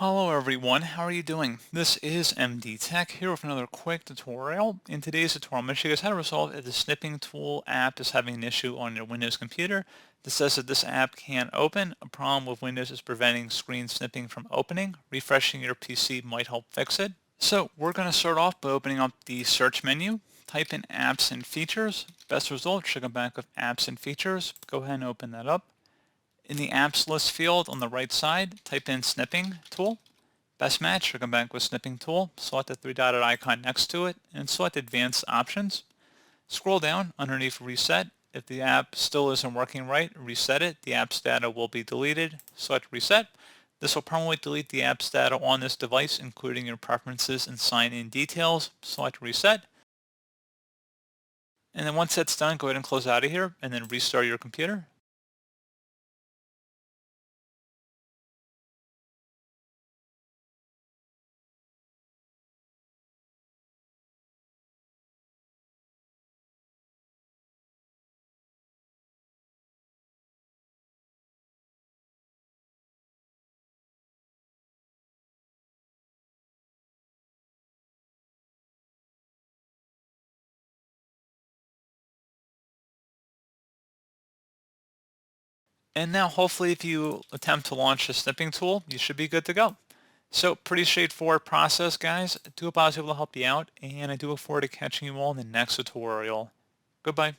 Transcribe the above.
Hello everyone, how are you doing? This is MD Tech here with another quick tutorial. In today's tutorial, I'm going to show you guys how to resolve if the Snipping Tool app is having an issue on your Windows computer. This says that this app can't open. A problem with Windows is preventing screen snipping from opening. Refreshing your PC might help fix it. So we're going to start off by opening up the search menu. Type in Apps and Features. Best result should come back with Apps and Features. Go ahead and open that up. In the Apps List field on the right side, type in Snipping Tool. Best match should come back with Snipping Tool. Select the three-dotted icon next to it and select Advanced Options. Scroll down underneath Reset. If the app still isn't working right, reset it. The app's data will be deleted. Select Reset. This will permanently delete the app's data on this device, including your preferences and sign-in details. Select Reset. And then once that's done, go ahead and close out of here and then restart your computer. And now hopefully if you attempt to launch the snipping tool, you should be good to go. So pretty straightforward process, guys. I do hope I was able to help you out, and I do look forward to catching you all in the next tutorial. Goodbye.